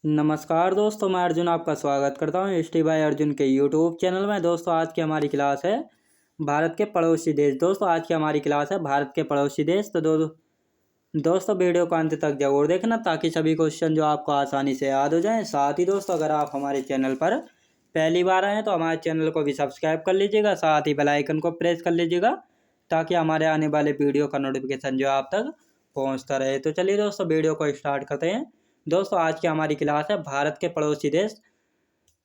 नमस्कार दोस्तों, मैं अर्जुन आपका स्वागत करता हूँ एस टी बाय अर्जुन के यूट्यूब चैनल में। दोस्तों आज की हमारी क्लास है भारत के पड़ोसी देश। दोस्तों आज की हमारी क्लास है भारत के पड़ोसी देश। तो दोस्तों वीडियो को अंत तक जरूर देखना ताकि सभी क्वेश्चन जो आपको आसानी से याद हो जाएं। साथ ही दोस्तों अगर आप हमारे चैनल पर पहली बार आए तो हमारे चैनल को भी सब्सक्राइब कर लीजिएगा, साथ ही बेल आइकन को प्रेस कर लीजिएगा ताकि हमारे आने वाले वीडियो का नोटिफिकेशन जो आप तक पहुँचता रहे। तो चलिए दोस्तों वीडियो को स्टार्ट करते हैं। दोस्तों आज की हमारी क्लास है भारत के पड़ोसी देश।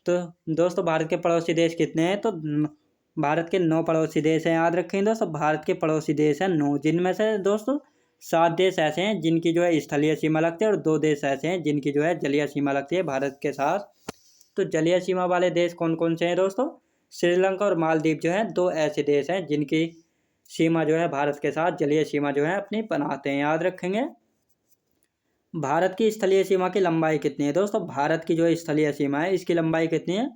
तो दोस्तों भारत के पड़ोसी देश कितने हैं? तो भारत के 9 पड़ोसी देश हैं। याद रखें दोस्तों, भारत के पड़ोसी देश हैं 9, जिनमें से दोस्तों 7 देश ऐसे हैं जिनकी जो है स्थलीय सीमा लगती है और 2 देश ऐसे हैं जिनकी जो है जलीय सीमा लगती है भारत के साथ। तो जलीय सीमा वाले देश कौन कौन से हैं दोस्तों? श्रीलंका और मालदीव जो है 2 ऐसे देश हैं जिनकी सीमा जो है भारत के साथ जलीय सीमा जो है अपनी बनाते हैं। याद रखेंगे। भारत की स्थलीय सीमा की लंबाई कितनी है? दोस्तों भारत की जो स्थलीय सीमा है इसकी लंबाई कितनी है?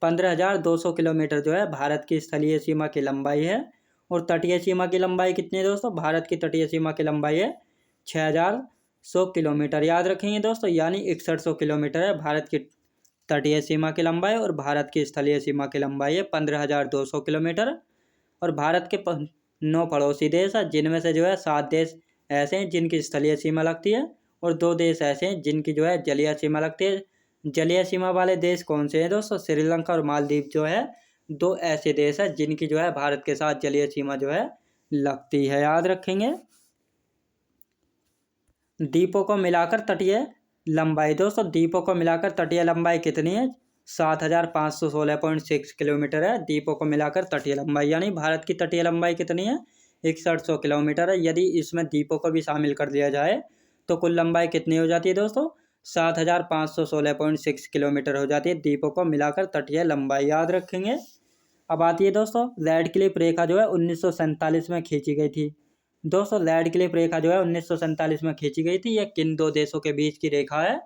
15,200 किलोमीटर जो है भारत की स्थलीय सीमा की लंबाई है। और तटीय सीमा की लंबाई कितनी है दोस्तों? भारत की तटीय सीमा की लंबाई है 6,100 किलोमीटर। याद रखेंगे दोस्तों, यानी 6100 किलोमीटर है भारत की तटीय सीमा की लंबाई और भारत की स्थलीय सीमा की लंबाई है 15,200 किलोमीटर। और भारत के 9 पड़ोसी देश हैं जिनमें से जो है 7 देश ऐसे हैं जिनकी स्थलीय सीमा लगती है और 2 देश ऐसे हैं जिनकी जो है जलीय सीमा लगती है। जलीय सीमा वाले देश कौन से हैं दोस्तों? श्रीलंका और मालदीव जो है 2 ऐसे देश हैं जिनकी जो है भारत के साथ जलीय सीमा जो है लगती है। याद रखेंगे। द्वीपों को मिलाकर तटीय लंबाई। दोस्तों द्वीपों को मिलाकर तटीय लंबाई कितनी है? 7,516.6 किलोमीटर है द्वीपों को मिलाकर तटीय लंबाई, यानी भारत की तटीय लंबाई कितनी है? 6100 किलोमीटर है। यदि इसमें द्वीपों को भी शामिल कर दिया जाए तो कुल लंबाई कितनी हो जाती है दोस्तों? 7,516.6 किलोमीटर हो जाती है द्वीपों को मिलाकर तटीय लंबाई। याद रखेंगे। अब आती है दोस्तों रेड क्लिफ रेखा जो है 1947 में खींची गई थी। दोस्तों रेड क्लिफ रेखा जो है 1947 में खींची गई थी। यह किन 2 देशों के बीच की रेखा है?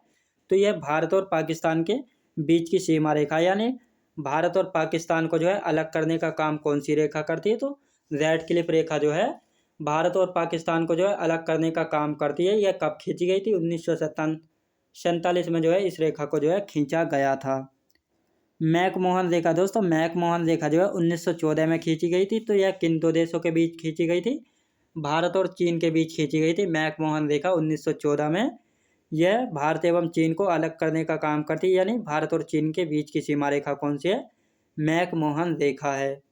तो यह भारत और पाकिस्तान के बीच की सीमा रेखा, यानी भारत और पाकिस्तान को जो है अलग करने का काम कौन सी रेखा करती है? तो रेड क्लिफ रेखा जो है भारत और पाकिस्तान को जो है अलग करने का काम करती है। यह कब खींची गई थी? 1947 में जो है इस रेखा को जो है खींचा गया था। मैकमोहन रेखा। दोस्तों मैकमोहन रेखा जो है 1914 में खींची गई थी। तो यह किन 2 देशों के बीच खींची गई थी? भारत और चीन के बीच खींची गई थी मैकमोहन रेखा 1914 में। यह भारत एवं चीन को अलग करने का काम करती है, यानी भारत और चीन के बीच की सीमा रेखा कौन सी है? मैकमोहन रेखा है।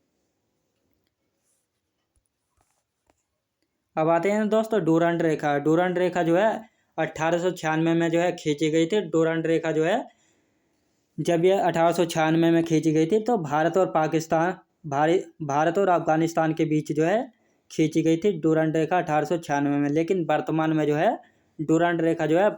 अब आते हैं दोस्तों डूरंड रेखा। डूरंड रेखा जो है 1896 में जो है खींची गई थी। डूरंड रेखा जो है जब यह 1896 में खींची गई थी तो भारत और अफगानिस्तान के बीच जो है खींची गई थी डूरंड रेखा 1896 में। लेकिन वर्तमान में जो है डूरंड रेखा जो है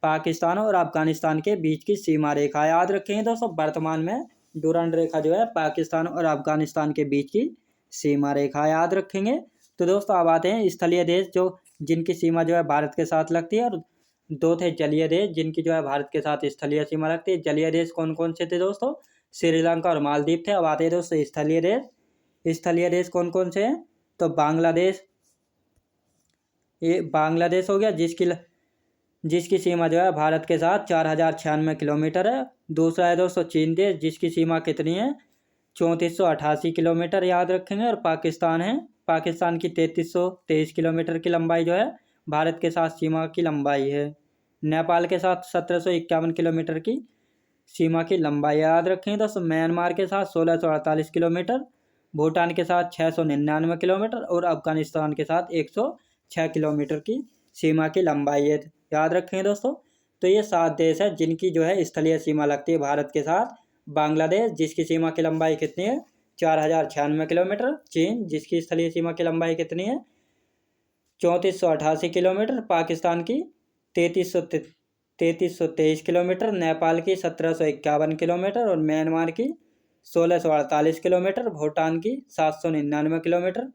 पाकिस्तान और अफगानिस्तान के बीच की सीमा रेखा। याद रखेंगे दोस्तों, वर्तमान में डूरंड रेखा जो है पाकिस्तान और अफगानिस्तान के बीच की सीमा रेखा। याद रखेंगे। तो दोस्तों अब आते हैं स्थलीय देश जो जिनकी सीमा जो है भारत के साथ लगती है, और 2 थे जलीय देश जिनकी जो है भारत के साथ स्थलीय सीमा लगती है। जलीय देश कौन कौन से थे दोस्तों? श्रीलंका और मालदीव थे। अब आते हैं दोस्तों स्थलीय देश। स्थलीय देश कौन कौन से हैं? तो बांग्लादेश, ये बांग्लादेश हो गया जिसकी सीमा जो है भारत के साथ 4,096 किलोमीटर है। दूसरा है दोस्तों चीन देश जिसकी सीमा कितनी है? 3488 किलोमीटर। याद रखेंगे। और पाकिस्तान है, पाकिस्तान की 3323 किलोमीटर की लंबाई जो है भारत के साथ सीमा की लंबाई है। नेपाल के साथ 1751 किलोमीटर की सीमा की लंबाई। याद रखें दोस्तों। म्यांमार के साथ 1648 किलोमीटर, भूटान के साथ 699 किलोमीटर और अफगानिस्तान के साथ 106 किलोमीटर की सीमा की लंबाई है। याद रखें दोस्तों। तो ये 7 देश है जिनकी जो है स्थलीय सीमा लगती है भारत के साथ। बांग्लादेश जिसकी सीमा की लंबाई कितनी है? 4,096 किलोमीटर। चीन जिसकी स्थलीय सीमा की लंबाई कितनी है? 3488 किलोमीटर। पाकिस्तान की 3323 किलोमीटर। नेपाल की 1751 किलोमीटर और म्यांमार की 1648 किलोमीटर। भूटान की 799 किलोमीटर,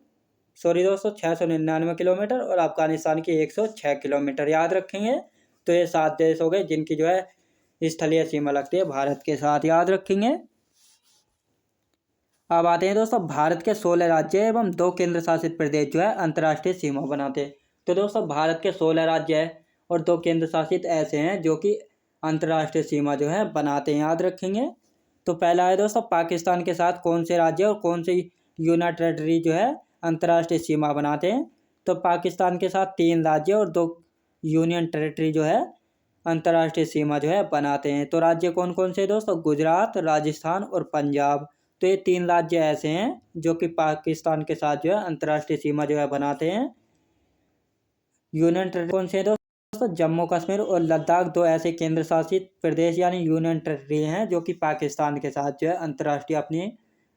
सॉरी दोस्तों 699 किलोमीटर और अफगानिस्तान की 106 किलोमीटर। याद रखेंगे। तो ये 7 देश हो गए जिनकी जो है स्थलीय सीमा लगती है भारत के साथ। याद रखेंगे। अब आते हैं दोस्तों भारत के 16 राज्य एवं 2 केंद्र शासित प्रदेश जो है अंतर्राष्ट्रीय सीमा बनाते हैं। तो दोस्तों भारत के 16 राज्य है और 2 केंद्र शासित ऐसे हैं जो कि अंतर्राष्ट्रीय सीमा जो है बनाते हैं, याद रखेंगे। तो पहला है दोस्तों, पाकिस्तान के साथ कौन से राज्य और कौन से यूनियन टेरिटरी जो है अंतर्राष्ट्रीय सीमा बनाते हैं। तो पाकिस्तान के साथ 3 राज्य और 2 यूनियन टेरिटरी जो है अंतर्राष्ट्रीय सीमा जो है बनाते हैं। तो राज्य कौन कौन से दोस्तों, गुजरात, राजस्थान और पंजाब। तो ये 3 राज्य ऐसे हैं जो कि पाकिस्तान के साथ जो है अंतर्राष्ट्रीय सीमा जो है बनाते हैं। यूनियन टेरिटरी कौन से दोस्तों, जम्मू कश्मीर और लद्दाख 2 ऐसे केंद्र शासित प्रदेश यानी यूनियन टेरिटरी हैं जो कि पाकिस्तान के साथ जो है अपनी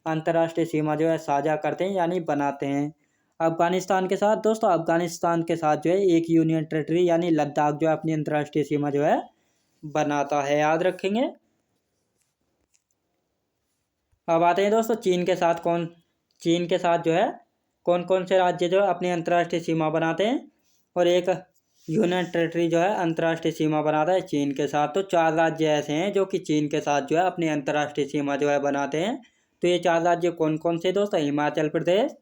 अंतर्राष्ट्रीय सीमा जो है साझा करते हैं यानी बनाते हैं। अफगानिस्तान के साथ दोस्तों, अफगानिस्तान के साथ जो है एक यूनियन टेरिटरी यानी लद्दाख जो है अपनी अंतर्राष्ट्रीय सीमा जो है बनाता है, याद रखेंगे। अब आते हैं दोस्तों, चीन के साथ जो है कौन कौन से राज्य जो है अपनी अंतर्राष्ट्रीय सीमा बनाते हैं और एक यूनियन टेरिटरी जो है अंतर्राष्ट्रीय सीमा बनाता है चीन के साथ। तो 4 राज्य ऐसे हैं जो कि चीन के साथ जो है अपनी अंतर्राष्ट्रीय सीमा जो है बनाते हैं। तो ये 4 राज्य कौन कौन से दोस्तों, हिमाचल प्रदेश,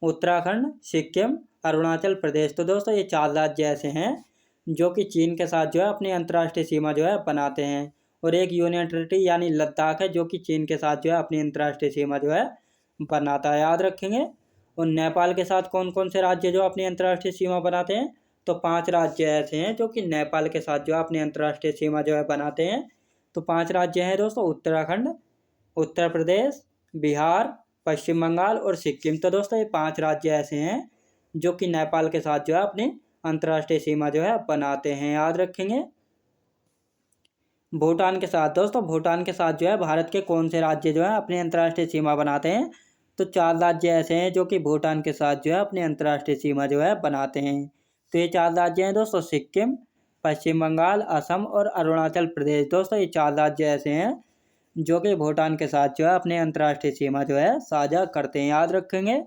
उत्तराखंड, सिक्किम, अरुणाचल प्रदेश। तो दोस्तों ये 4 राज्य ऐसे हैं जो कि चीन के साथ जो है अपनी अंतर्राष्ट्रीय सीमा जो है बनाते हैं। और एक यूनियन टेरिटरी यानी लद्दाख है जो कि चीन के साथ जो है अपनी अंतर्राष्ट्रीय सीमा जो है बनाता है, याद रखेंगे। और नेपाल के साथ कौन कौन से राज्य जो अपनी अंतर्राष्ट्रीय सीमा बनाते हैं। तो 5 राज्य ऐसे हैं जो कि नेपाल के साथ जो है अपनी अंतर्राष्ट्रीय सीमा जो है बनाते हैं। तो 5 राज्य हैं दोस्तों, उत्तराखंड, उत्तर प्रदेश, बिहार, पश्चिम बंगाल और सिक्किम। तो दोस्तों ये 5 राज्य ऐसे हैं जो कि नेपाल के साथ जो है अपनी अंतर्राष्ट्रीय सीमा जो है बनाते हैं, याद रखेंगे। भूटान के साथ दोस्तों, भूटान के साथ जो है भारत के कौन से राज्य जो है अपनी अंतर्राष्ट्रीय सीमा बनाते हैं। तो 4 राज्य ऐसे हैं जो कि भूटान के साथ जो है अपनी अंतर्राष्ट्रीय सीमा जो है बनाते हैं। तो ये 4 राज्य हैं दोस्तों, सिक्किम, पश्चिम बंगाल, असम और अरुणाचल प्रदेश। दोस्तों ये 4 राज्य ऐसे हैं जो कि भूटान के साथ जो है अपने अंतर्राष्ट्रीय सीमा जो है साझा करते हैं, याद रखेंगे।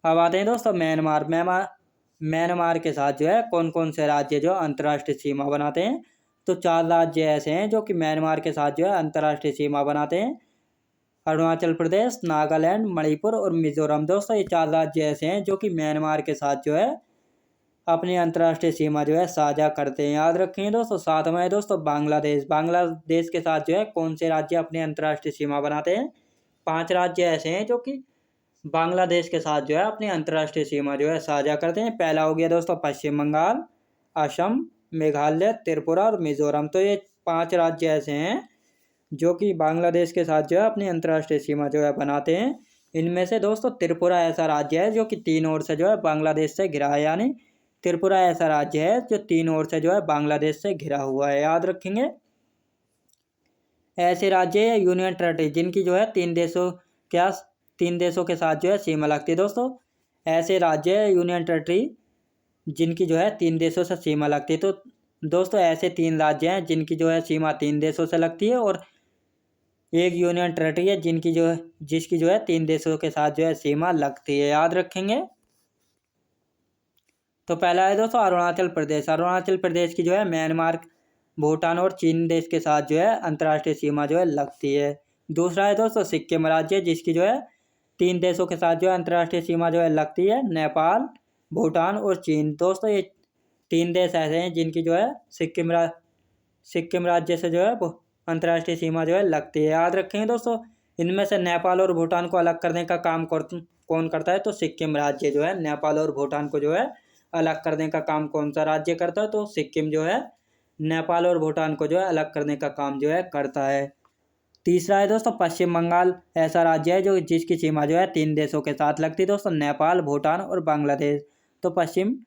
अब आते हैं दोस्तों म्यांमार के साथ जो है कौन कौन से राज्य जो अंतर्राष्ट्रीय सीमा बनाते हैं। तो 4 राज्य ऐसे हैं जो कि म्यांमार के साथ जो है अंतर्राष्ट्रीय सीमा बनाते हैं, अरुणाचल प्रदेश, नागालैंड, मणिपुर और मिजोरम। दोस्तों ये 4 राज्य ऐसे हैं जो कि म्यांमार के साथ जो है अपनी अंतर्राष्ट्रीय सीमा जो है साझा करते हैं, याद रखेंगे दोस्तों। 7वां है दोस्तों, बांग्लादेश के साथ जो है कौन से राज्य अपनी अंतर्राष्ट्रीय सीमा बनाते हैं। 5 राज्य ऐसे हैं जो कि बांग्लादेश के साथ जो है अपनी अंतर्राष्ट्रीय सीमा जो है साझा करते हैं। पहला हो गया दोस्तों पश्चिम बंगाल, असम, मेघालय, त्रिपुरा और मिजोरम। तो ये 5 राज्य ऐसे हैं जो कि बांग्लादेश के साथ जो है अपनी अंतर्राष्ट्रीय सीमा जो है बनाते हैं। इनमें से दोस्तों त्रिपुरा ऐसा राज्य है जो कि 3 ओर से जो है बांग्लादेश से घिरा है, यानी त्रिपुरा ऐसा राज्य है जो 3 ओर से जो है बांग्लादेश से घिरा हुआ है, याद रखेंगे। ऐसे राज्य है यूनियन टेरिटरी जिनकी जो है 3 देशों के साथ जो है सीमा लगती है। दोस्तों ऐसे राज्य है यूनियन टेरिटरी जिनकी जो है 3 देशों से सीमा लगती है। तो दोस्तों ऐसे 3 राज्य हैं जिनकी जो है सीमा 3 देशों से लगती है और एक यूनियन टेरिटरी है जिसकी जो है 3 देशों के साथ जो है सीमा लगती है, याद रखेंगे। तो पहला है दोस्तों अरुणाचल प्रदेश। अरुणाचल प्रदेश की जो है म्यांमार, भूटान और चीन देश के साथ जो है अंतर्राष्ट्रीय सीमा जो है लगती है। दूसरा है दोस्तों सिक्किम राज्य जिसकी जो है 3 देशों के साथ जो है अंतर्राष्ट्रीय सीमा जो है लगती है, नेपाल, भूटान और चीन। दोस्तों ये 3 देश ऐसे हैं जिनकी जो है सिक्किम राज्य से जो है अंतर्राष्ट्रीय सीमा जो है लगती है, याद रखेंगे दोस्तों। इनमें से नेपाल और भूटान को अलग करने का काम कौन करता है। तो सिक्किम राज्य जो है नेपाल और भूटान को जो है अलग करने का काम कौन सा राज्य करता है। तो सिक्किम जो है नेपाल और भूटान को जो है अलग करने का काम जो है करता है। तीसरा है दोस्तों पश्चिम बंगाल, ऐसा राज्य है जिसकी सीमा जो है 3 देशों के साथ लगती है दोस्तों, नेपाल, भूटान और बांग्लादेश। तो पश्चिम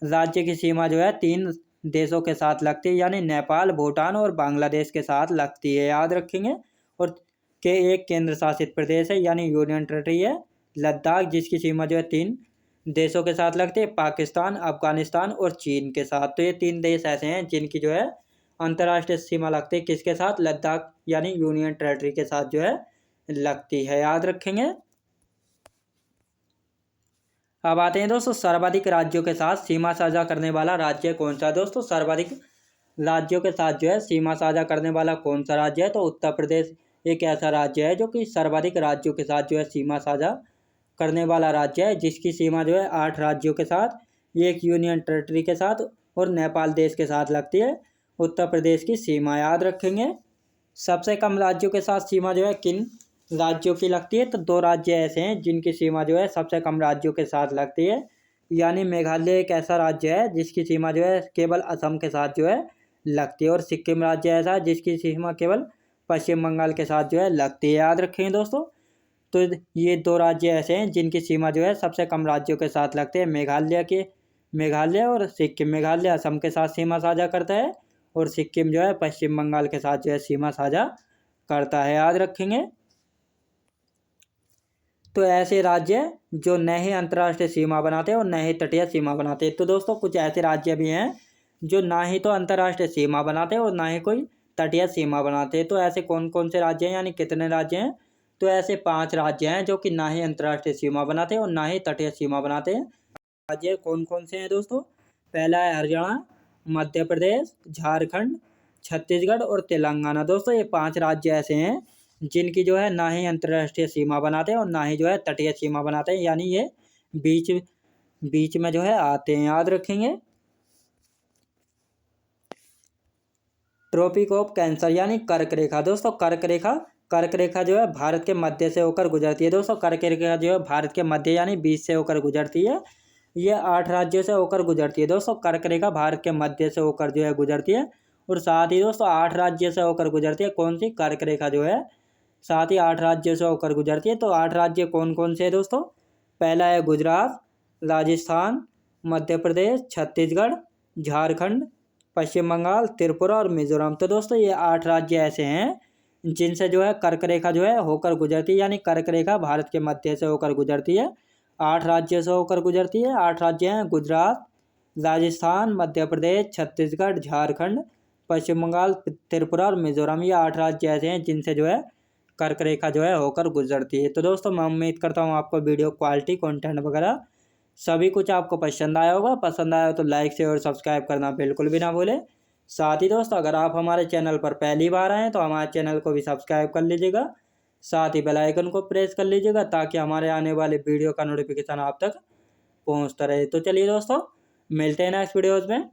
राज्य की सीमा जो है 3 देशों के साथ लगती है, यानी नेपाल, भूटान और बांग्लादेश के साथ लगती है, याद रखेंगे। और एक केंद्र शासित प्रदेश है यानी यूनियन टेरिटरी है लद्दाख जिसकी सीमा जो है 3 देशों के साथ लगती है, पाकिस्तान, अफगानिस्तान और चीन के साथ। तो ये 3 देश ऐसे हैं जिनकी जो है अंतर्राष्ट्रीय सीमा लगती है किसके साथ, लद्दाख यानी यूनियन टेरिटरी के साथ जो है लगती है, याद रखेंगे। अब आते हैं दोस्तों सर्वाधिक राज्यों के साथ सीमा साझा करने वाला राज्य कौन सा है। दोस्तों सर्वाधिक राज्यों के साथ जो है सीमा साझा करने वाला कौन सा राज्य है। तो उत्तर प्रदेश एक ऐसा राज्य है जो कि सर्वाधिक राज्यों के साथ जो है सीमा साझा करने वाला राज्य है, जिसकी सीमा जो है 8 राज्यों के साथ, एक यूनियन टेरिटरी के साथ और नेपाल देश के साथ लगती है। उत्तर प्रदेश की सीमा याद रखेंगे। सबसे कम राज्यों के साथ सीमा जो है किन राज्यों की लगती है, तो 2 राज्य ऐसे हैं जिनकी सीमा जो है सबसे कम राज्यों के साथ लगती है, यानी मेघालय एक ऐसा राज्य है जिसकी सीमा जो है केवल असम के साथ जो है लगती है, और सिक्किम राज्य ऐसा है जिसकी सीमा केवल पश्चिम बंगाल के साथ जो है लगती है, याद रखेंगे दोस्तों। तो ये 2 राज्य ऐसे हैं जिनकी सीमा जो है सबसे कम राज्यों के साथ लगते हैं, मेघालय और सिक्किम। मेघालय असम के साथ सीमा साझा करता है और सिक्किम जो है पश्चिम बंगाल के साथ जो है सीमा साझा करता है, याद रखेंगे। तो ऐसे राज्य जो न ही अंतर्राष्ट्रीय सीमा बनाते हैं और न ही तटीय सीमा बनाते हैं। तो दोस्तों कुछ ऐसे राज्य भी हैं जो ना ही तो अंतर्राष्ट्रीय सीमा बनाते हैं और ना ही कोई तटीय सीमा बनाते हैं। तो ऐसे कौन कौन से राज्य हैं, यानी कितने राज्य हैं, तो ऐसे 5 राज्य हैं जो कि ना ही अंतर्राष्ट्रीय सीमा बनाते हैं और ना ही तटीय सीमा बनाते हैं। राज्य कौन कौन से हैं दोस्तों? पहला है हरियाणा, मध्य प्रदेश, झारखंड, छत्तीसगढ़ और तेलंगाना। दोस्तों ये 5 राज्य ऐसे हैं जिनकी जो है ना ही अंतर्राष्ट्रीय सीमा बनाते हैं और ना ही जो है तटीय सीमा बनाते हैं, यानी ये बीच बीच में जो है आते हैं, याद रखेंगे। ट्रॉपिक ऑफ कैंसर यानी कर्क रेखा। दोस्तों कर्क रेखा जो है भारत के मध्य से होकर गुजरती है। दोस्तों कर्क रेखा जो है भारत के मध्य यानी बीच से होकर गुजरती है। ये 8 राज्यों से होकर गुजरती है। दोस्तों कर्क रेखा भारत के मध्य से होकर जो है गुजरती है और साथ ही दोस्तों 8 राज्यों से होकर गुजरती है। कौन सी? कर्क रेखा जो है साथ ही 8 राज्यों से होकर गुजरती है। तो 8 राज्य कौन कौन से हैं दोस्तों? पहला है गुजरात, राजस्थान, मध्य प्रदेश, छत्तीसगढ़, झारखंड, पश्चिम बंगाल, त्रिपुरा और मिजोरम। तो दोस्तों ये 8 राज्य ऐसे हैं जिनसे जो है कर्क रेखा जो है होकर गुजरती है, यानी कर्क रेखा भारत के मध्य से होकर गुजरती है। 8 राज्यों से होकर गुजरती है। 8 राज्य हैं गुजरात, राजस्थान, मध्य प्रदेश, छत्तीसगढ़, झारखंड, पश्चिम बंगाल, त्रिपुरा और मिजोरम। ये 8 राज्य ऐसे हैं जिनसे जो है कर्क रेखा जो है होकर गुजरती है। तो दोस्तों मैं उम्मीद करता हूँ आपको वीडियो क्वालिटी, कंटेंट वगैरह सभी कुछ आपको पसंद आया होगा। पसंद आया तो लाइक शेयर और सब्सक्राइब करना बिल्कुल भी ना भूलें। साथ ही दोस्तों अगर आप हमारे चैनल पर पहली बार आए हैं तो हमारे चैनल को भी सब्सक्राइब कर लीजिएगा, साथ ही बेल आइकन को प्रेस कर लीजिएगा ताकि हमारे आने वाले वीडियो का नोटिफिकेशन आप तक पहुंचता रहे। तो चलिए दोस्तों मिलते हैं नेक्स्ट वीडियोज़ में।